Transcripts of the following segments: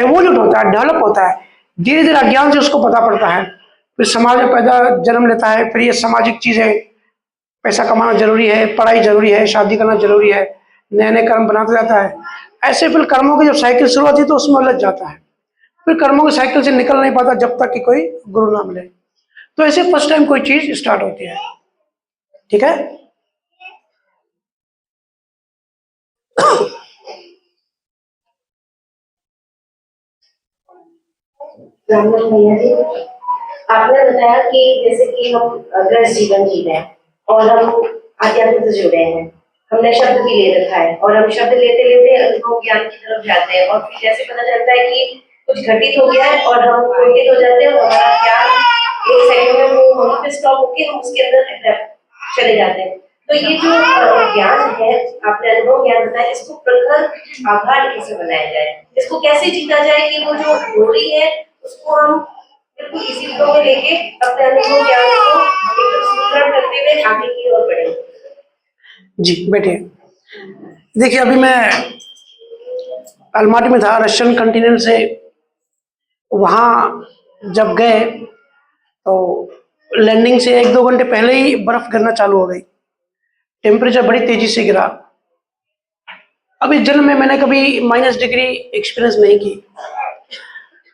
Evolute होता है, develop होता है, धीरे धीरे अज्ञान से उसको पता पड़ता है, फिर समाज में पैदा जन्म लेता है, फिर ये सामाजिक चीजें, पैसा कमाना जरूरी है, पढ़ाई जरूरी है, शादी करना जरूरी है, नए नए कर्म बनाता जाता है। ऐसे फिर कर्मों की जब साइकिल शुरू होती है तो उसमें उलझ जाता है, फिर कर्मों की साइकिल से निकल नहीं पाता जब तक कि कोई गुरु ना मिले। तो ऐसे फर्स्ट टाइम कोई चीज स्टार्ट होती है, ठीक है। भैया जी, आपने बताया कि जैसे कि हम गृहस्थ जीवन जी रहे हैं और हम आध्यात्म से जुड़े हैं, हमने शब्द भी ले रखा है और हम शब्द लेते लेते अनुभव ज्ञान की तरफ जाते हैं, और फिर जैसे पता चलता है कि कुछ घटित हो गया है और हम कुंठित हो जाते हैं और हमारा ज्ञान एक सेकंड में वो वहीं पे स्टॉप होके हम उसके अंदर चले जाते हैं। तो ये जो ज्ञान है, आपने अनुभव ज्ञान बताया, इसको प्रखर आभार कैसे बनाया जाए, इसको कैसे जीता जाए कि वो जो दूरी है उसको हम बिल्कुल इसी फ्लो में लेके अपने अनुभव ज्ञान को एकदम सुदृढ़ करते हुए आगे की ओर बढ़े। जी बैठिए। देखिए अभी मैं अलमाटी में था, रशियन कंटिनेंट से वहाँ जब गए तो लैंडिंग से 1-2 घंटे पहले ही बर्फ गिरना चालू हो गई, टेम्परेचर बड़ी तेजी से गिरा। अब इस जन्म में मैंने कभी -डिग्री एक्सपीरियंस नहीं की।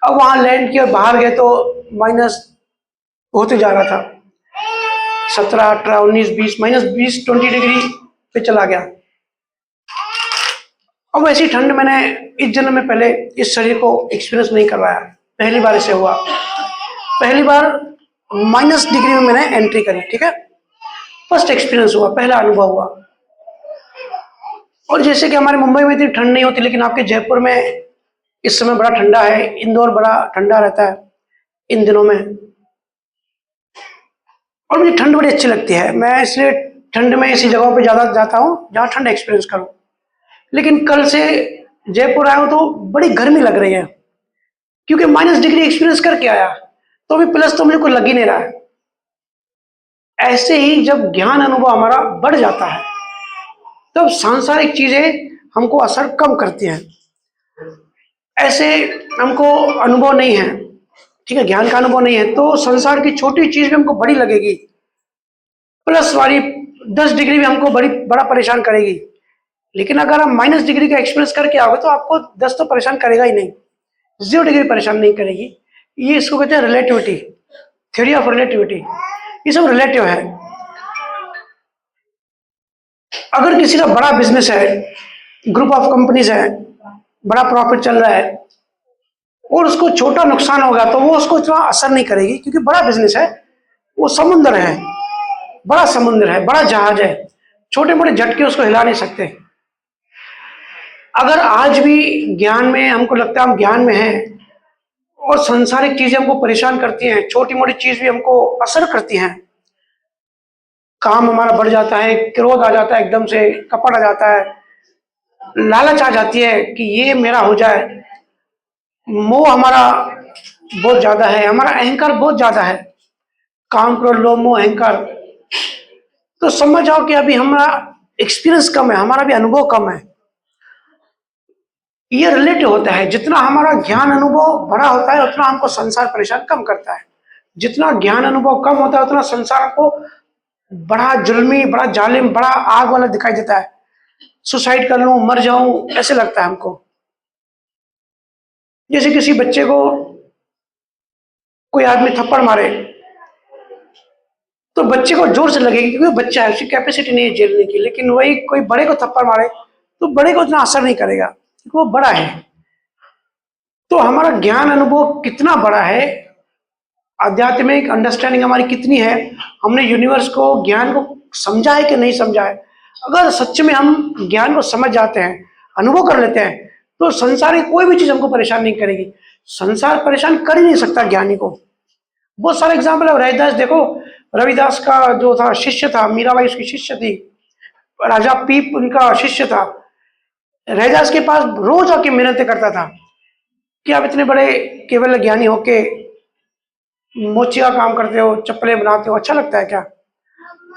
अब वहाँ लैंड किया, बाहर गए तो माइनस होते जा रहा था, 17, 18, 19, 20, -20, 20 डिग्री पे चला गया। अब ऐसी ठंड मैंने इस जन्म में पहले इस शरीर को एक्सपीरियंस नहीं करवाया, पहली बार ऐसे हुआ। पहली बार -डिग्री में मैंने एंट्री करी, ठीक है, फर्स्ट एक्सपीरियंस हुआ, पहला अनुभव हुआ। और जैसे कि हमारे मुंबई में इतनी ठंड नहीं होती, लेकिन आपके जयपुर में इस समय बड़ा ठंडा है, इंदौर बड़ा ठंडा रहता है इन दिनों में, और मुझे ठंड बड़ी अच्छी लगती है। मैं इसलिए ठंड में ऐसी जगहों पे ज़्यादा जाता हूँ जहाँ ठंड एक्सपीरियंस करूँ। लेकिन कल से जयपुर आया हूँ तो बड़ी गर्मी लग रही है, क्योंकि -डिग्री एक्सपीरियंस करके आया, तो अभी प्लस तो मुझे कोई लग ही नहीं रहा है। ऐसे ही जब ज्ञान अनुभव हमारा बढ़ जाता है तब सांसारिक चीजें हमको असर कम करती हैं। ऐसे हमको अनुभव नहीं है, ठीक है, ज्ञान का अनुभव नहीं है, तो संसार की छोटी चीज भी हमको बड़ी लगेगी, प्लस वाली 10 डिग्री भी हमको बड़ा परेशान करेगी। लेकिन अगर आप -डिग्री का एक्सपीरियंस करके आओगे तो आपको 10 तो परेशान करेगा ही नहीं, 0 डिग्री परेशान नहीं करेगी। ये इसको कहते हैं रिलेटिविटी, थ्योरी ऑफ रिलेटिविटी। ये सब रिलेटिव है। अगर किसी का बड़ा बिजनेस है, ग्रुप ऑफ कंपनीज है, बड़ा प्रॉफिट चल रहा है और उसको छोटा नुकसान होगा तो वो उसको इतना असर नहीं करेगी, क्योंकि बड़ा बिजनेस है, वो समुद्र है, बड़ा समुद्र है, बड़ा जहाज है, छोटे मोटे झटके उसको हिला नहीं सकते। अगर आज भी ज्ञान में हमको लगता है हम ज्ञान में हैं और सांसारिक चीजें हमको परेशान करती हैं, छोटी मोटी चीज भी हमको असर करती हैं, काम हमारा बढ़ जाता है, क्रोध आ जाता है, एकदम से कपट आ जाता है, लालच आ जाती है कि ये मेरा हो जाए, मोह हमारा बहुत ज्यादा है, हमारा अहंकार बहुत ज्यादा है, काम क्रोध लोभ मोह अहंकार, तो समझ जाओ कि अभी हमारा एक्सपीरियंस कम है, हमारा भी अनुभव कम है। ये रिलेटिव होता है, जितना हमारा ज्ञान अनुभव बड़ा होता है उतना हमको संसार परेशान कम करता है, जितना ज्ञान अनुभव कम होता है उतना संसार को बड़ा जुल्मी, बड़ा जालिम, बड़ा आग वाला दिखाई देता है। सुसाइड कर लूं, मर जाऊं, ऐसे लगता है हमको। जैसे किसी बच्चे को कोई आदमी थप्पड़ मारे तो बच्चे को जोर से लगेगी, क्योंकि बच्चा है, उसकी कैपेसिटी नहीं है झेलने की। लेकिन वही कोई बड़े को थप्पड़ मारे तो बड़े को इतना असर नहीं करेगा, क्योंकि वो बड़ा है। तो हमारा ज्ञान अनुभव कितना बड़ा है, आध्यात्मिक अंडरस्टैंडिंग हमारी कितनी है, हमने यूनिवर्स को, ज्ञान को समझा है कि नहीं समझा है। अगर सच में हम ज्ञान को समझ जाते हैं, अनुभव कर लेते हैं, तो संसार की कोई भी चीज हमको परेशान नहीं करेगी। संसार परेशान कर ही नहीं सकता ज्ञानी को। बहुत सारे एग्जाम्पल है, रविदास देखो, रविदास का जो था शिष्य था, मीराबाई उसकी शिष्य थी, राजा पीप उनका शिष्य था। रविदास के पास रोज आके मिन्नतें करता था कि आप इतने बड़े केवल ज्ञानी होके मोची का काम करते हो, चप्पलें बनाते हो, अच्छा लगता है क्या?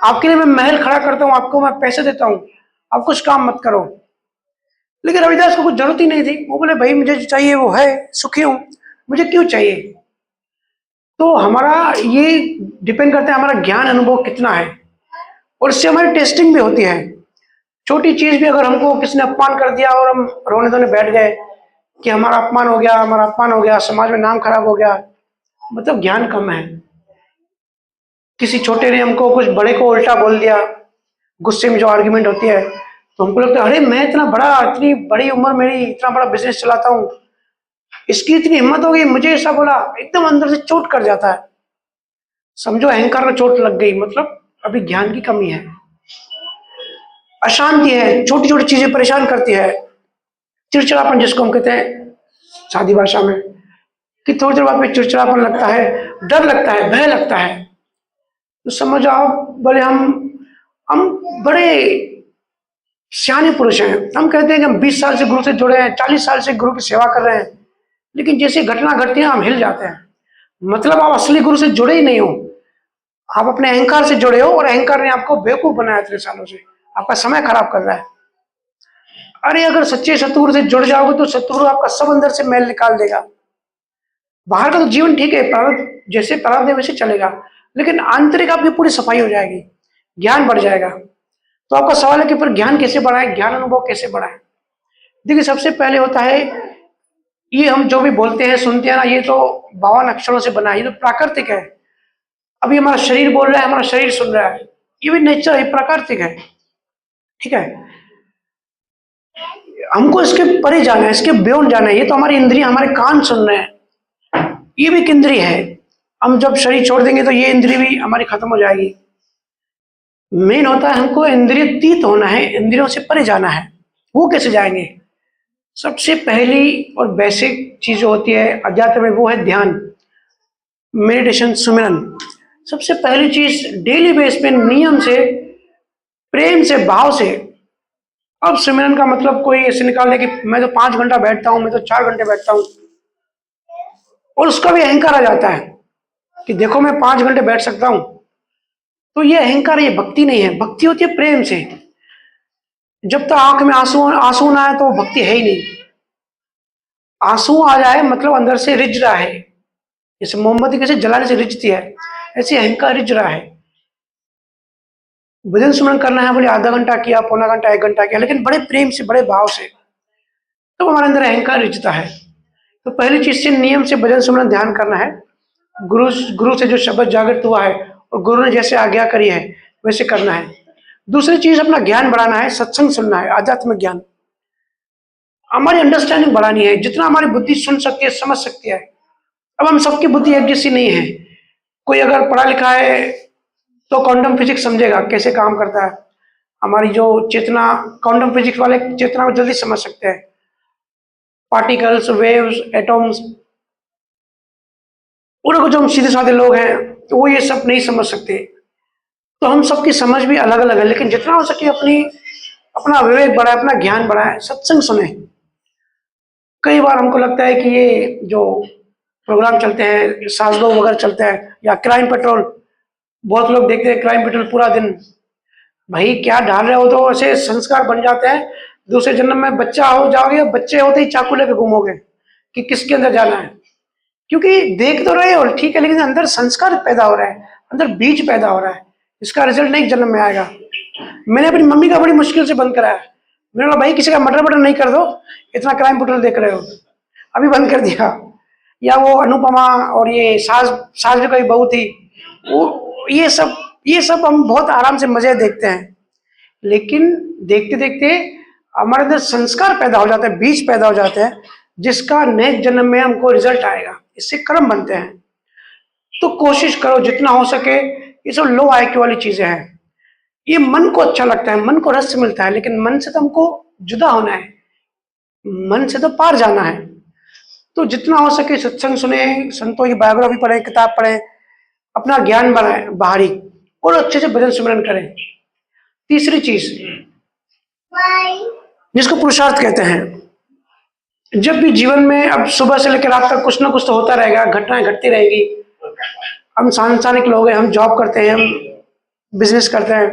आपके लिए मैं महल खड़ा करता हूँ, आपको मैं पैसे देता हूँ, आप कुछ काम मत करो। लेकिन रविदास को कुछ जरूरत ही नहीं थी। वो बोले भाई मुझे जो चाहिए वो है, सुखी हूँ, मुझे क्यों चाहिए। तो हमारा ये डिपेंड करता है हमारा ज्ञान अनुभव कितना है, और इससे हमारी टेस्टिंग भी होती है। छोटी चीज भी अगर हमको किसी ने अपमान कर दिया और हम रोने धोने बैठ गए कि हमारा अपमान हो गया, हमारा अपमान हो गया, समाज में नाम खराब हो गया, मतलब ज्ञान कम है। किसी छोटे ने हमको कुछ बड़े को उल्टा बोल दिया, गुस्से में जो आर्ग्यूमेंट होती है, तो हमको लगता है अरे मैं इतना बड़ा, इतनी बड़ी उम्र मेरी, इतना बड़ा बिजनेस चलाता हूँ, इसकी इतनी हिम्मत हो गई मुझे ऐसा बोला, एकदम अंदर से चोट कर जाता है। समझो अहंकार में चोट लग गई, मतलब अभी ज्ञान की कमी है। अशांति है, छोटी छोटी चीजें परेशान करती है। चिड़चिड़ापन जिसको हम कहते हैं सादी भाषा में, कि थोड़ी देर बाद में चिड़चिड़ापन लगता है, डर लगता है, भय लगता है। तो समझ आओ, बोले हम बड़े सियाने पुरुष हैं। हम कहते हैं कि हम 20 साल से गुरु से जुड़े हैं, 40 साल से गुरु की सेवा कर रहे हैं, लेकिन जैसे घटना घटती है हम हिल जाते हैं। मतलब आप असली गुरु से जुड़े ही नहीं हो, आप अपने अहंकार से जुड़े हो, और अहंकार ने आपको बेवकूफ बनाया इतने सालों से, आपका समय खराब कर रहा है। अरे अगर सच्चे सतगुरु से जुड़ जाओगे तो सतगुरु आपका सब अंदर से मैल निकाल देगा। बाहर का तो जीवन ठीक है, प्रारब्ध जैसे प्रारब्ध है वैसे चलेगा, लेकिन आंतरिक आपकी पूरी सफाई हो जाएगी, ज्ञान बढ़ जाएगा। तो आपका सवाल है कि फिर ज्ञान कैसे बढ़ाएं, ज्ञान अनुभव कैसे बढ़ाएं। देखिए सबसे पहले होता है, ये हम जो भी बोलते हैं सुनते हैं ना, ये तो 52 अक्षरों से बना है, ये तो प्राकृतिक है। अभी हमारा शरीर बोल रहा है, हमारा शरीर सुन रहा है, ये भी नेचर है, प्राकृतिक है, ठीक है। हमको इसके परे जाना है, इसके बियॉन्ड जाना है। ये तो हमारी इंद्रिय, हमारे कान सुन रहे हैं, ये भी एक इंद्रिय है। हम जब शरीर छोड़ देंगे तो ये इंद्रिय भी हमारी खत्म हो जाएगी। मेन होता है हमको इंद्रियतीत होना है, इंद्रियों से परे जाना है। वो कैसे जाएंगे? सबसे पहली और बेसिक चीज जो होती है अध्यात्म में, वो है ध्यान, मेडिटेशन, सुमिरन। सबसे पहली चीज डेली बेस पे नियम से, प्रेम से, भाव से। अब सुमिरन का मतलब कोई ऐसे निकाल दे कि मैं तो 5 घंटा बैठता हूं, मैं तो 4 घंटे बैठता हूं, और उसका भी अहंकार आ जाता है कि देखो मैं 5 घंटे बैठ सकता हूं। तो ये अहंकार, ये भक्ति नहीं है। भक्ति होती है प्रेम से। जब तक आंख में आंसू आंसू ना आए तो भक्ति है ही नहीं। आंसू आ जाए मतलब अंदर से रिझ रहा है, जैसे मोमबत्ती कैसे जलाने से रिझती है, ऐसे अहंकार रिझ रहा है। भजन सुमरन करना है, बोले आधा घंटा किया, पौना घंटा, 1 घंटा किया, लेकिन बड़े प्रेम से, बड़े भाव से, तो हमारे अंदर अहंकार रिझता है। तो पहली चीज से नियम से भजन सुमरन ध्यान करना है। गुरु गुरु से जो शब्द जागृत हुआ है और गुरु ने जैसे आज्ञा करी है वैसे करना है। दूसरी चीज अपना ज्ञान बढ़ाना है, सत्संग सुनना है, आध्यात्मिक ज्ञान। हमारी अंडरस्टैंडिंग बढ़ानी है, जितना हमारी बुद्धि सुन सकती है, समझ सकती है। अब हम सबकी बुद्धि एक जैसी नहीं है। कोई अगर पढ़ा लिखा है तो क्वांटम फिजिक्स समझेगा कैसे काम करता है। हमारी जो चेतना, क्वांटम फिजिक्स वाले चेतना को जल्दी समझ सकते हैं, पार्टिकल्स, वेव्स, एटॉम्स। और जो हम सीधे साधे लोग हैं तो वो ये सब नहीं समझ सकते। तो हम सबकी समझ भी अलग अलग है, लेकिन जितना हो सके अपना विवेक बढ़ाए, अपना ज्ञान बढ़ाए, सत्संग सुने। कई बार हमको लगता है कि ये जो प्रोग्राम चलते हैं, साजलो वगैरह चलते हैं, या क्राइम पेट्रोल, बहुत लोग देखते हैं क्राइम पेट्रोल पूरा दिन। भाई क्या डाल रहे हो, तो ऐसे संस्कार बन जाते हैं। दूसरे जन्म में बच्चा हो जाओगे, बच्चे होते ही चाकू लेके घूमोगे कि किसके अंदर जाना है। क्योंकि देख तो रहे हो ठीक है, लेकिन अंदर संस्कार पैदा हो रहा है, अंदर बीज पैदा हो रहा है, इसका रिजल्ट नहीं जन्म में आएगा। मैंने अपनी मम्मी का बड़ी मुश्किल से बंद कराया। मैंने बोला भाई किसी का मर्डर वर्डर नहीं कर दो, इतना क्राइम पेट्रोल देख रहे हो, अभी बंद कर दिया। या वो अनुपमा और ये सास सास भी कोई बहू थी, वो ये सब हम बहुत आराम से मजे देखते हैं, लेकिन देखते देखते हमारे अंदर संस्कार पैदा हो जाते हैं, बीज पैदा हो जाते हैं, जिसका नेक्स्ट जन्म में हमको रिजल्ट आएगा, इससे कर्म बनते हैं। तो कोशिश करो जितना हो सके, ये सब लो आईक्यू वाली चीजें हैं। ये मन को अच्छा लगता है, मन को रस मिलता है, लेकिन मन से तो हमको जुदा होना है, मन से तो पार जाना है। तो जितना हो सके सत्संग सुने, संतों की बायोग्राफी पढ़े, किताब पढ़े, अपना ज्ञान बढ़ाए बाहरी, और अच्छे से भजन सुमरन करें। तीसरी चीज जिसको पुरुषार्थ कहते हैं। जब भी जीवन में, अब सुबह से लेकर रात तक कुछ ना कुछ तो होता रहेगा, घटनाएं घटती रहेगी। हम सांसारिक लोग हैं, हम जॉब करते हैं, हम बिजनेस करते हैं।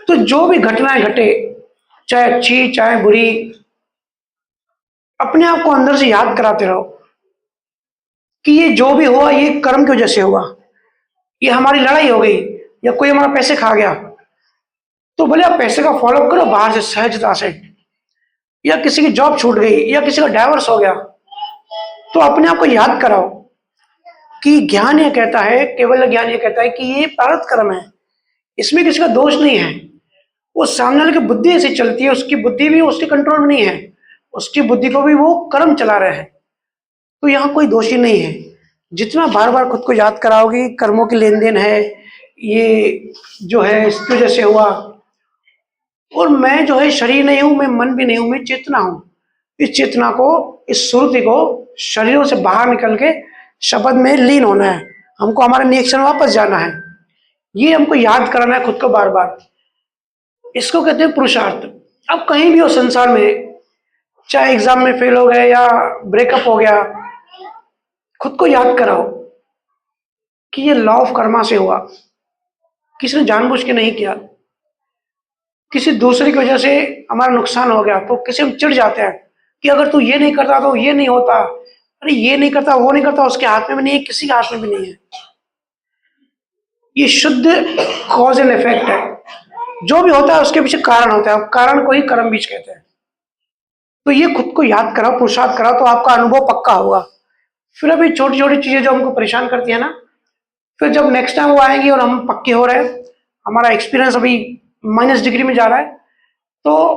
तो जो भी घटनाएं घटे, चाहे अच्छी चाहे बुरी, अपने आप को अंदर से याद कराते रहो कि ये जो भी हुआ ये कर्म की वजह से हुआ। ये हमारी लड़ाई हो गई या कोई हमारा पैसे खा गया, तो भले आप पैसे का फॉलो करो बाहर से सहजता से, या किसी की जॉब छूट गई या किसी का डाइवोर्स हो गया, तो अपने आप को याद कराओ कि ज्ञान ये कहता है, केवल ज्ञान ये कहता है कि ये प्रारब्ध कर्म है, इसमें किसी का दोष नहीं है। वो सामने वाले की बुद्धि ऐसी चलती है, उसकी बुद्धि भी उसके कंट्रोल में नहीं है, उसकी बुद्धि को भी वो कर्म चला रहे हैं, तो यहाँ कोई दोषी नहीं है। जितना बार बार खुद को याद कराओगे कर्मों की लेन देन है, ये जो है इसकी वजह से हुआ, और मैं जो है शरीर नहीं हूं, मैं मन भी नहीं हूं, मैं चेतना हूं। इस चेतना को, इस श्रुति को शरीरों से बाहर निकल के शब्द में लीन होना है, हमको हमारे निरीक्षण वापस जाना है। ये हमको याद कराना है खुद को बार बार। इसको कहते हैं पुरुषार्थ। अब कहीं भी हो संसार में, चाहे एग्जाम में फेल हो गए या ब्रेकअप हो गया, खुद को याद कराओ कि ये लॉ ऑफ कर्मा से हुआ, किसी ने जानबूझ के नहीं किया। किसी दूसरे की वजह से हमारा नुकसान हो गया तो किसी हम चिढ़ जाते हैं कि अगर तू ये नहीं करता तो ये नहीं होता, अरे ये नहीं करता वो नहीं करता, उसके हाथ में भी नहीं है, किसी के हाथ में भी नहीं है। ये शुद्ध कॉज एंड इफेक्ट है। जो भी होता है उसके पीछे कारण होता है, कारण को ही कर्म बीज कहते हैं। तो ये खुद को याद कराओ, पुरुषार्थ कराओ, तो आपका अनुभव पक्का होगा। फिर अभी छोटी छोटी चीजें जो हमको परेशान करती है ना, फिर जब नेक्स्ट टाइम वो आएंगी और हम पक्के हो रहे हैं, हमारा एक्सपीरियंस अभी माइनस डिग्री में जा रहा है, तो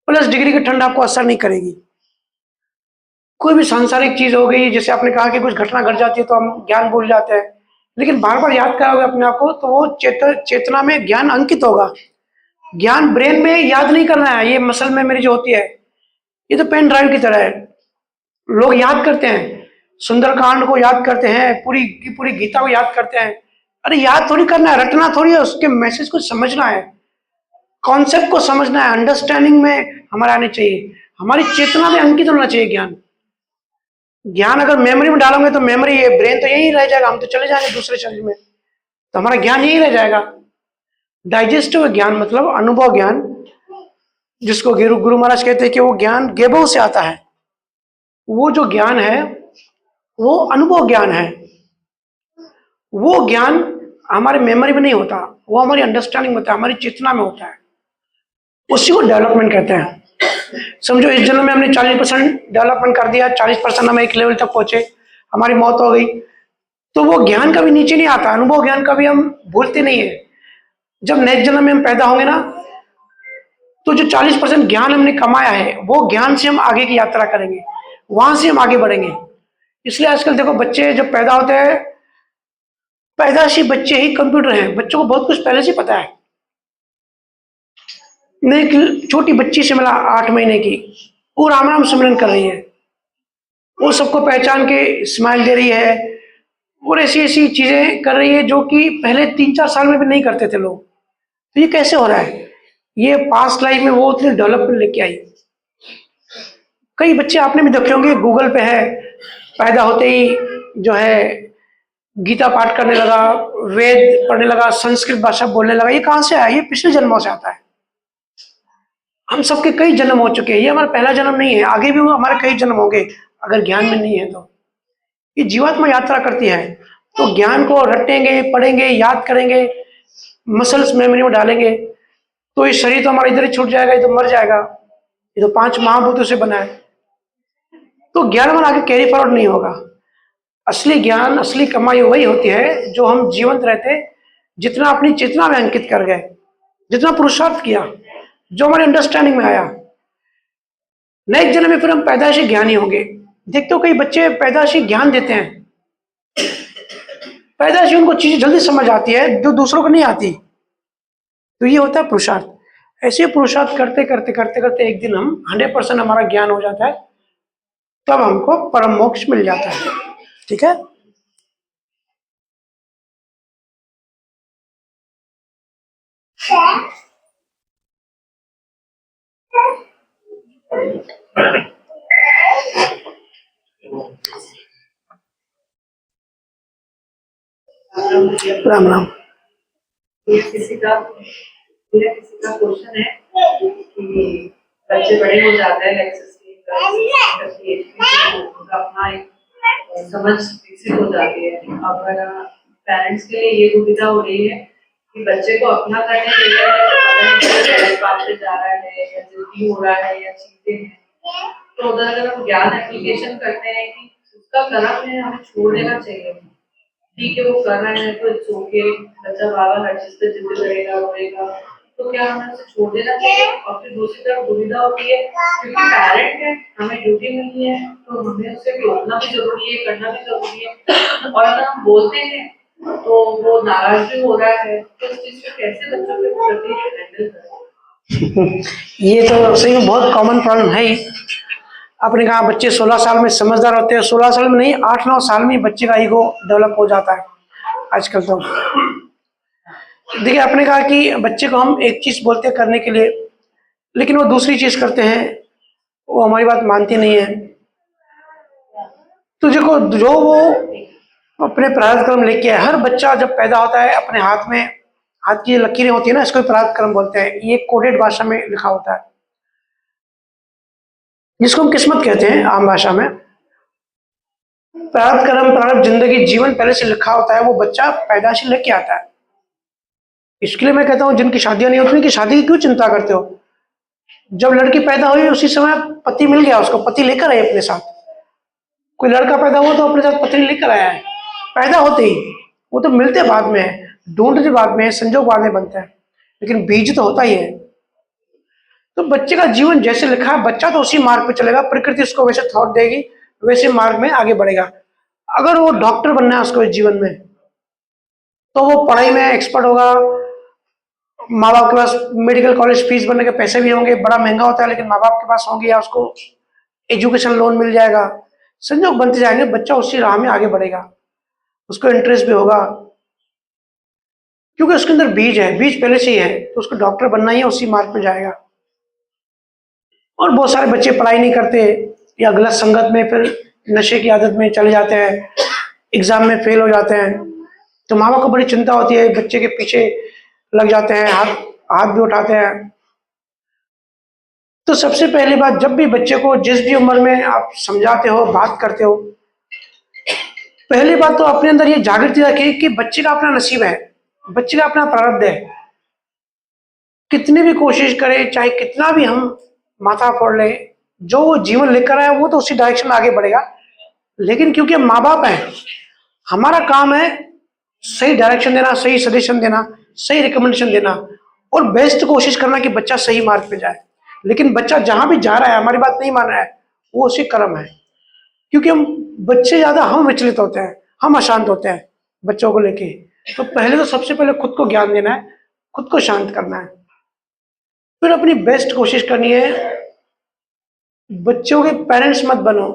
प्लस डिग्री की ठंड आपको असर नहीं करेगी। कोई भी सांसारिक चीज हो गई, जैसे आपने कहा कि कुछ घटना घट जाती है तो हम ज्ञान भूल जाते हैं, लेकिन बार बार याद कराओगे अपने आप को तो वो चेतना में ज्ञान अंकित होगा। ज्ञान ब्रेन में याद नहीं करना है, ये मसल मेमोरी जो होती है, ये तो पेन ड्राइव की तरह है। लोग याद करते हैं, सुंदरकांड को याद करते हैं, पूरी की पूरी गीता को याद करते हैं। अरे याद थोड़ी करना है, रटना थोड़ी है, उसके मैसेज को समझना है, कॉन्सेप्ट को समझना है, अंडरस्टैंडिंग में हमारा आने चाहिए, हमारी चेतना में अंकित होना चाहिए ज्ञान। ज्ञान अगर मेमोरी में डालोगे तो मेमोरी, ये ब्रेन तो यही रह जाएगा, हम तो चले जाएंगे दूसरे शरीर में, तो हमारा ज्ञान यही रह जाएगा। डाइजेस्टिव ज्ञान मतलब अनुभव ज्ञान, जिसको गुरु गुरु महाराज कहते हैं कि वो ज्ञान गेबो से आता है। वो जो ज्ञान है वो अनुभव ज्ञान है। वो ज्ञान हमारे मेमोरी में नहीं होता, वो हमारी अंडरस्टैंडिंग में होता है, हमारी चेतना में होता है। उसी को डेवलपमेंट कहते हैं। समझो इस जन्म में हमने 40% डेवलपमेंट कर दिया, 40% हम एक लेवल तक पहुंचे, हमारी मौत हो गई, तो वो ज्ञान कभी नीचे नहीं आता, अनुभव ज्ञान कभी हम भूलते नहीं है। जब नेक्स्ट जन्म में हम पैदा होंगे ना, तो जो 40% ज्ञान हमने कमाया है वो ज्ञान से हम आगे की यात्रा करेंगे, वहां से हम आगे बढ़ेंगे। इसलिए आजकल देखो बच्चे जब पैदा होते हैं, पैदाशी बच्चे ही कंप्यूटर हैं, बच्चों को बहुत कुछ पहले से पता है। मैं एक छोटी बच्ची से मिला 8 महीने की, वो राम राम सिमरन कर रही है, वो सबको पहचान के स्माइल दे रही है, और ऐसी ऐसी चीजें कर रही है जो कि पहले 3-4 साल में भी नहीं करते थे लोग। तो ये कैसे हो रहा है? ये पास्ट लाइफ में वो उतनी डेवलपमेंट लेके आई। कई बच्चे आपने भी देखे होंगे, गूगल पे है, पैदा होते ही जो है गीता पाठ करने लगा, वेद पढ़ने लगा, संस्कृत भाषा बोलने लगा। ये कहाँ से आया? ये पिछले जन्मों से आता है। हम सबके कई जन्म हो चुके हैं, ये हमारा पहला जन्म नहीं है, आगे भी हमारे कई जन्म होंगे अगर ज्ञान में नहीं है तो। ये जीवात्मा यात्रा करती है, तो ज्ञान को रटेंगे, पढ़ेंगे, याद करेंगे, मसल्स मेमोरी में डालेंगे, तो ये शरीर तो हमारा इधर ही छूट जाएगा, ये तो मर जाएगा। ये तो 5 महाभूतों से बना है, तो ज्ञान हमारा आगे कैरी फॉरवर्ड नहीं होगा। असली ज्ञान, असली कमाई वही होती है जो हम जीवंत रहते, जितना अपनी चेतना में अंकित कर गए, जितना पुरुषार्थ किया, जो हमारे अंडरस्टैंडिंग में आया। नेक्स्ट जन्म में फिर हम पैदाइशी ज्ञानी होंगे। देखते हो कई बच्चे पैदाइशी ज्ञान देते हैं, पैदाइशी उनको चीजें जल्दी समझ आती है जो दूसरों को नहीं आती, तो ये होता है पुरुषार्थ। ऐसे पुरुषार्थ करते करते करते करते एक दिन हम 100% हमारा ज्ञान हो जाता है, तब हमको परम मोक्ष मिल जाता है। ठीक है। राम राम। किसी का मेरा किसी का क्वेश्चन है कि बच्चे बड़े हो जाते हैं लाइक 16 करके एज में, तो उनका अपना एक समझ विकसित हो जाती है। अगर पेरेंट्स के लिए ये दुविधा हो रही है कि बच्चे को अपना करने के लिए गलत बात पे जा रहा है या जिद्दी हो रहा है या चीजें हैं, तो उधर अगर हम ज्ञान एप्लीकेशन करते हैं कि उसका कर्म है, हमें छोड़ देना चाहिए। ठीक है, वो कर रहे हैं तो इट्स ओके, बच्चा बाबा हर चीज पे जिद करेगा रोएगा, तो क्या हमें उसे छोड़ देना चाहिए। और फिर दूसरी तरफ दुविधा होती है क्योंकि पेरेंट है, हमें ड्यूटी मिली है, तो हमें उसे रोकना भी जरूरी है, करना भी जरूरी है। और अगर हम बोलते हैं तो वो नाराज भी हो रहा है, तो इस चीज को कैसे बच्चों के प्रति हैंडल करें। ये तो सही में बहुत कॉमन प्रॉब्लम है ही। आपने कहा बच्चे 16 साल में समझदार होते हैं, 16 साल में नहीं, 8-9 साल में ही बच्चे का ईगो डेवलप हो जाता है आजकल तो। देखिए, आपने कहा कि बच्चे को हम एक चीज बोलते हैं करने के लिए, लेकिन वो दूसरी चीज करते हैं, वो हमारी बात मानती नहीं है। तो देखो, जो वो अपने प्रारब्ध कर्म लेके आए, हर बच्चा जब पैदा होता है अपने हाथ में, हाथ की लकीरें होती है ना, इसको प्रारब्ध कर्म बोलते हैं। ये कोडेड भाषा में लिखा होता है, जिसको हम किस्मत कहते हैं आम भाषा में। प्रारब्ध कर्म, प्रारब्ध जिंदगी, जीवन पहले से लिखा होता है, वो बच्चा पैदाशी लेके आता है। इसके लिए मैं कहता हूँ जिनकी शादियां नहीं होती, कि शादी की क्यों चिंता करते हो। जब लड़की पैदा हुई उसी समय पति मिल गया उसको, पति लेकर आए अपने साथ। कोई लड़का पैदा हुआ तो अपने साथ पत्नी लेकर आया है पैदा होते ही। वो तो मिलते बाद में है, ढूंढते बाद में है, संजोग बाद में बनता है, लेकिन बीज तो होता ही है। तो बच्चे का जीवन जैसे लिखा है, बच्चा तो उसी मार्ग पे चलेगा, प्रकृति उसको वैसे थॉट देगी, वैसे मार्ग में आगे बढ़ेगा। अगर वो डॉक्टर बनना है उसको इस जीवन में, तो वो पढ़ाई में एक्सपर्ट होगा। माँ बाप के पास मेडिकल कॉलेज फीस भरने के पैसे भी होंगे, बड़ा महंगा होता है, लेकिन माँ बाप के पास होंगे, या उसको एजुकेशन लोन मिल जाएगा। संजोग बनते जाएंगे, बच्चा उसी राह में आगे बढ़ेगा, उसको इंटरेस्ट भी होगा, क्योंकि उसके अंदर बीज है, बीज पहले से ही है। तो उसको डॉक्टर बनना ही है, उसी मार्ग पे जाएगा। और बहुत सारे बच्चे पढ़ाई नहीं करते, या गलत संगत में, फिर नशे की आदत में चले जाते हैं, एग्जाम में फेल हो जाते हैं। तो माँ बाप को बड़ी चिंता होती है, बच्चे के पीछे लग जाते हैं, हाथ हाथ भी उठाते हैं। तो सबसे पहली बात, जब भी बच्चे को जिस भी उम्र में आप समझाते हो, बात करते हो, पहली बात तो अपने अंदर ये जागृति रखिए कि बच्चे का अपना नसीब है, बच्चे का अपना प्रारब्ध है। कितनी भी कोशिश करें, चाहे कितना भी हम माथा फोड़ ले, जो वो जीवन लेकर आया वो तो उसी डायरेक्शन में आगे बढ़ेगा। लेकिन क्योंकि हम माँ बाप हैं, हमारा काम है सही डायरेक्शन देना, सही सजेशन देना, सही रिकमेंडेशन देना, और बेस्ट कोशिश करना कि बच्चा सही मार्ग पे जाए। लेकिन बच्चा जहां भी जा रहा है, हमारी बात नहीं मान रहा है, वो उसी कर्म है। क्योंकि हम बच्चे ज्यादा हम विचलित होते हैं, हम अशांत होते हैं बच्चों को लेके। तो पहले तो सबसे पहले खुद को ज्ञान देना है, खुद को शांत करना है, फिर अपनी बेस्ट कोशिश करनी है। बच्चों के पेरेंट्स मत बनो,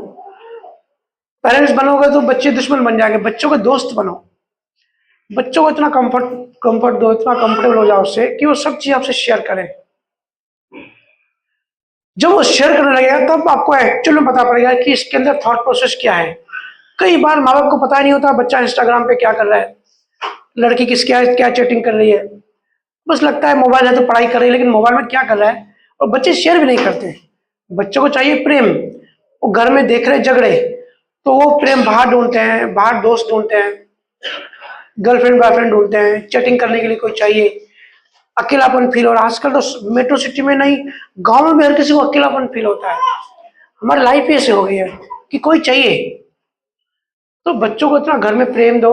पेरेंट्स बनोगे तो बच्चे दुश्मन बन जाएंगे। बच्चों के दोस्त बनो, बच्चों को इतना कंफर्ट दो, इतना कंफर्टेबल हो जाओ उससे कि वो सब चीज आपसे शेयर करें। जब वो शेयर करने लगेगा तब आपको एक्चुअल में पता पड़ेगा कि इसके अंदर थॉट प्रोसेस क्या है। कई बार माँ बाप को पता नहीं होता बच्चा इंस्टाग्राम पे क्या कर रहा है, लड़की किस क्या क्या चैटिंग कर रही है। बस लगता है मोबाइल है तो पढ़ाई कर रही है, लेकिन मोबाइल में क्या कर रहा है, और बच्चे शेयर भी नहीं करते। बच्चों को चाहिए प्रेम, वो घर में देख रहे झगड़े, तो वो प्रेम बाहर ढूंढते हैं, बाहर दोस्त ढूंढते हैं, गर्लफ्रेंड बॉयफ्रेंड ढूंढते हैं, चैटिंग करने के लिए कोई चाहिए। अकेलापन फील हो रहा है आजकल तो, मेट्रो सिटी में नहीं, गांव में भी हर किसी को अकेलापन फील होता है। हमारी लाइफ ऐसे हो गई है कि कोई चाहिए। तो बच्चों को इतना घर में प्रेम दो,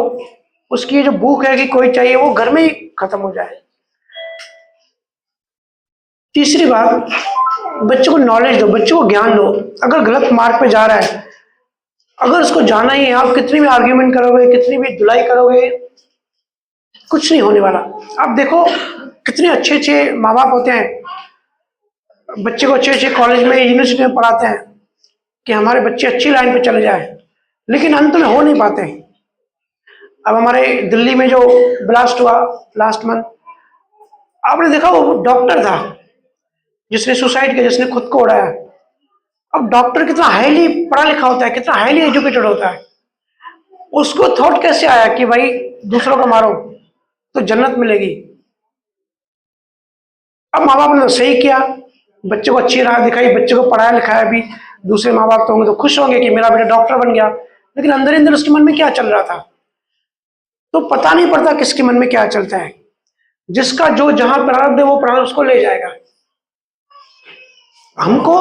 उसकी जो भूख है कि कोई चाहिए, वो घर में ही खत्म हो जाए। तीसरी बात, बच्चों को नॉलेज दो, बच्चों को ज्ञान दो। अगर गलत मार्ग पे जा रहा है, अगर उसको जाना ही है, आप कितनी भी आर्ग्यूमेंट करोगे, कितनी भी धुलाई करोगे, कुछ नहीं होने वाला। आप देखो कितने अच्छे अच्छे माँ बाप होते हैं, बच्चे को अच्छे अच्छे कॉलेज में, यूनिवर्सिटी में पढ़ाते हैं कि हमारे बच्चे अच्छी लाइन पे चले जाए, लेकिन अंत में हो नहीं पाते। अब हमारे दिल्ली में जो ब्लास्ट हुआ लास्ट मंथ, आपने देखा, वो डॉक्टर था जिसने सुसाइड किया, जिसने खुद को उड़ाया। अब डॉक्टर कितना हाईली पढ़ा लिखा होता है, कितना हाईली एजुकेटेड होता है, उसको थॉट कैसे आया कि भाई दूसरों को मारो तो जन्नत मिलेगी। अब माँ बाप ने तो सही किया, बच्चे को अच्छी राह दिखाई, बच्चे को पढ़ाया लिखाया भी। दूसरे माँ बाप तो होंगे तो खुश होंगे कि मेरा बेटा डॉक्टर बन गया, लेकिन अंदर अंदर उसके मन में क्या चल रहा था तो पता नहीं पड़ता किसके मन में क्या चलता है। जिसका जो जहां प्रारब्ध है वो प्रारब्ध उसको ले जाएगा। हमको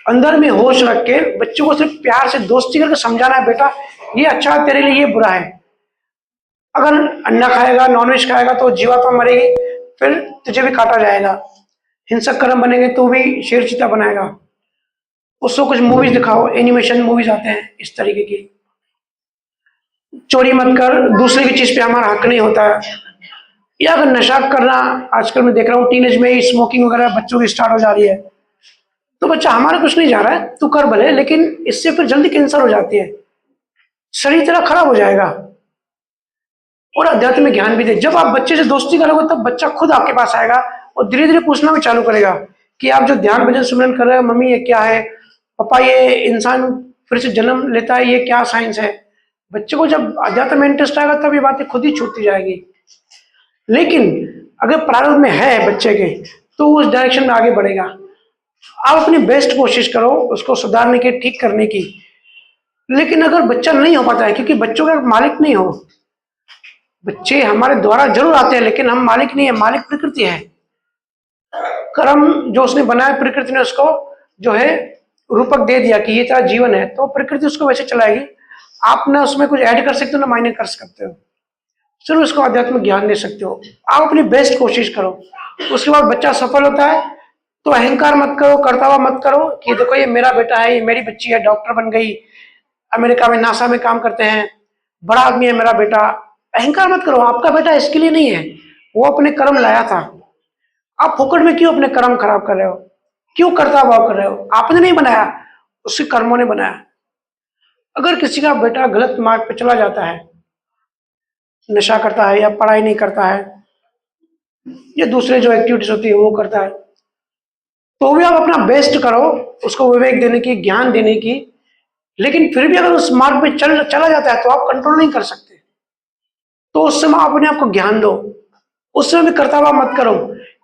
अंदर में होश रख के बच्चों को सिर्फ प्यार से दोस्ती करके समझाना है, बेटा ये अच्छा है तेरे लिए, ये बुरा है। अगर अंडा खाएगा, नॉनवेज खाएगा तो जीवात्मा मरेगी, फिर तुझे भी काटा जाएगा। हिंसक कर्म बनेंगे तो भी शेर चीता बनाएगा। उसको कुछ मूवीज दिखाओ, एनिमेशन मूवीज आते हैं इस तरीके की। चोरी मत कर, दूसरे की चीज पे हमारा हक नहीं होता है। या अगर नशा करना, आजकल मैं देख रहा हूँ टीनेज में ही स्मोकिंग वगैरह बच्चों की स्टार्ट हो जा रही है, तो बच्चा हमारा कुछ नहीं जा रहा है, तू कर भले, लेकिन इससे फिर जल्दी कैंसर हो जाती है, शरीर तेरा खराब हो जाएगा। और अध्यात्म में ज्ञान भी दे। जब आप बच्चे से दोस्ती करोगे तब बच्चा खुद आपके पास आएगा और धीरे धीरे पूछना भी चालू करेगा कि आप जो ध्यान भजन सुमरन कर रहे हो मम्मी ये क्या है, पापा ये इंसान फिर से जन्म लेता है ये क्या साइंस है। बच्चे को जब अध्यात्म में इंटरेस्ट आएगा तब ये बातें खुद ही छूटती जाएगी। लेकिन अगर प्रारंभ में है बच्चे के तो उस डायरेक्शन में आगे बढ़ेगा। आप अपनी बेस्ट कोशिश करो उसको सुधारने की, ठीक करने की। लेकिन अगर बच्चा नहीं हो पाता है, क्योंकि बच्चों का मालिक नहीं हो, बच्चे हमारे द्वारा जरूर आते हैं लेकिन हम मालिक नहीं है, मालिक प्रकृति है। कर्म जो उसने बनाया प्रकृति ने उसको जो है रूपक दे दिया कि ये तेरा जीवन है, तो प्रकृति उसको वैसे चलाएगी। आप ना उसमें कुछ ऐड कर सकते हो ना माइनस कर सकते हो, सिर्फ उसको आध्यात्मिक ज्ञान दे सकते हो। आप अपनी बेस्ट कोशिश करो। उसके बाद बच्चा सफल होता है तो अहंकार मत करो, करता हुआ मत करो कि देखो ये मेरा बेटा है, ये मेरी बच्ची है, डॉक्टर बन गई, अमेरिका में नासा में काम करते हैं, बड़ा आदमी है मेरा बेटा। अहंकार मत करो, आपका बेटा इसके लिए नहीं है, वो अपने कर्म लाया था। आप फोकट में क्यों अपने कर्म खराब कर रहे हो, क्यों करता भाव कर रहे हो? आपने नहीं बनाया, उसके कर्मों ने बनाया। अगर किसी का बेटा गलत मार्ग पे चला जाता है, नशा करता है या पढ़ाई नहीं करता है या दूसरे जो एक्टिविटीज होती है वो करता है, तो भी आप अपना बेस्ट करो उसको विवेक देने की, ज्ञान देने की। लेकिन फिर भी अगर उस मार्ग पे चला जाता है तो आप कंट्रोल नहीं कर सकते, तो उस समय आप अपने आप को ज्ञान दो। उस समय भी करता हुआ मत करो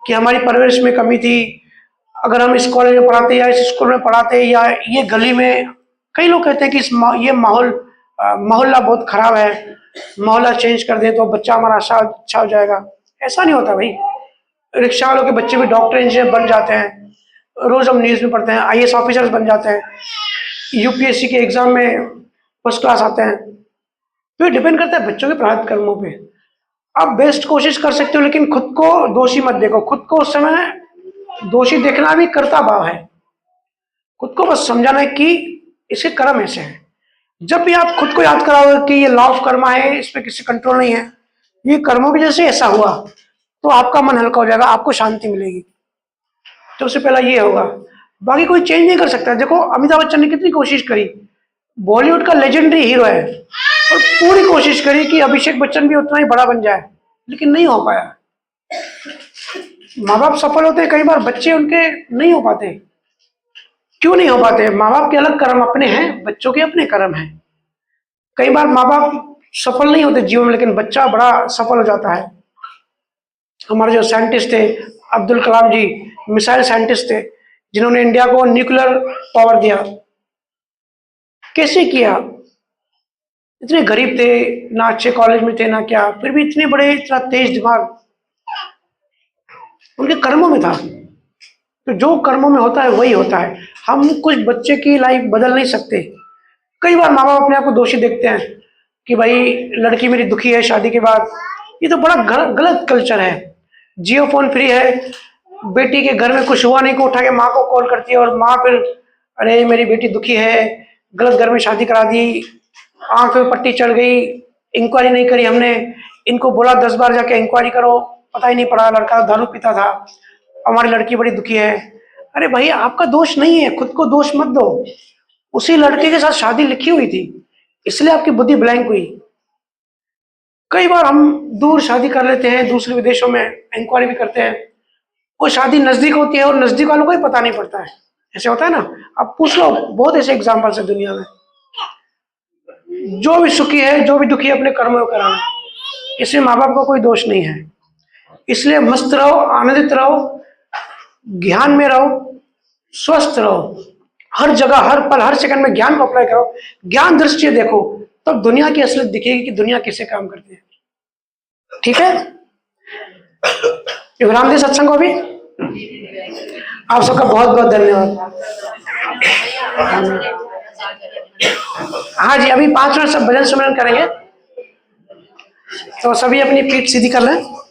कि हमारी परवरिश में कमी थी, अगर हम इस कॉलेज में पढ़ाते या इस स्कूल में पढ़ाते या ये गली में, कई लोग कहते हैं कि ये मोहल्ला बहुत खराब है, मोहल्ला चेंज कर दें तो बच्चा हमारा अच्छा हो जाएगा। ऐसा नहीं होता भाई। रिक्शा वालों के बच्चे भी डॉक्टर इंजीनियर बन जाते हैं, रोज हम न्यूज में पढ़ते हैं, आईएएस ऑफिसर्स बन जाते हैं, यूपीएससी के एग्जाम में फर्स्ट क्लास आते हैं। तो ये डिपेंड करता है बच्चों के प्रारब्ध कर्मों पे। आप बेस्ट कोशिश कर सकते हो लेकिन खुद को दोषी मत देखो। खुद को उस समय दोषी देखना भी कर्ता भाव है। खुद को बस समझाना है कि इसके कर्म ऐसे हैं। जब भी आप खुद को याद कराओगे कि ये लॉ ऑफ कर्मा है, इस पर किसी कंट्रोल नहीं है, ये कर्मों की वजह से ऐसा हुआ, तो आपका मन हल्का हो जाएगा, आपको शांति मिलेगी। तो उससे पहला ये होगा। बाकी कोई चेंज नहीं कर सकता। देखो अमिताभ बच्चन ने कितनी कोशिश करी, बॉलीवुड का लेजेंडरी हीरो है, और पूरी कोशिश करी कि अभिषेक बच्चन भी उतना ही बड़ा बन जाए, लेकिन नहीं हो पाया। माँ बाप सफल होते, कई बार बच्चे उनके नहीं हो पाते। क्यों नहीं हो पाते? माँ बाप के अलग कर्म अपने हैं, बच्चों के अपने कर्म हैं। कई बार माँ बाप सफल नहीं होते जीवन में, लेकिन बच्चा बड़ा सफल हो जाता है। हमारे जो साइंटिस्ट थे, अब्दुल कलाम जी मिसाइल साइंटिस्ट थे, जिन्होंने इंडिया को न्यूक्लियर पावर दिया। कैसे किया? इतने गरीब थे, ना अच्छे कॉलेज में थे ना क्या, फिर भी इतने बड़े, इतना तेज दिमाग उनके कर्मों में था। तो जो कर्मों में होता है वही होता है। हम कुछ बच्चे की लाइफ बदल नहीं सकते। कई बार माँ बाप अपने आप को दोषी देखते हैं कि भाई लड़की मेरी दुखी है शादी के बाद। ये तो बड़ा गलत कल्चर है। जियो फोन फ्री है, बेटी के घर में कुछ हुआ नहीं को उठा के माँ को कॉल करती है, और माँ फिर अरे मेरी बेटी दुखी है, गलत घर में शादी करा दी, आंख में पट्टी चढ़ गई, इंक्वायरी नहीं करी हमने, इनको बोला 10 बार जाके इंक्वायरी करो, पता ही नहीं पड़ा, लड़का दारू पीता था, हमारी लड़की बड़ी दुखी है। अरे भाई आपका दोष नहीं है, खुद को दोष मत दो। उसी लड़के के साथ शादी लिखी हुई थी, इसलिए आपकी बुद्धि ब्लैंक हुई। कई बार हम दूर शादी कर लेते हैं, दूसरे विदेशों में इंक्वायरी भी करते हैं, वो शादी नजदीक होती है और नजदीक वालों को ही पता नहीं पड़ता है। ऐसे होता है ना, आप पूछ लो, बहुत ऐसे एग्जाम्पल्स है दुनिया में। जो भी सुखी है, जो भी दुखी है, अपने कर्मों में कराना, इसमें माँ बाप का कोई दोष नहीं है। इसलिए मस्त रहो, आनंदित रहो, ज्ञान में रहो, स्वस्थ रहो, हर जगह हर पल हर सेकंड में ज्ञान को अप्लाई करो, ज्ञान दृष्टि देखो, तब दुनिया की असलियत दिखेगी कि दुनिया कैसे काम करती है। ठीक है, ये विराम दे सत्संग को भी। आप सबका बहुत बहुत धन्यवाद। हाँ जी, अभी 5 मिनट सब भजन सुमरन करेंगे, तो सभी अपनी पीठ सीधी कर लें।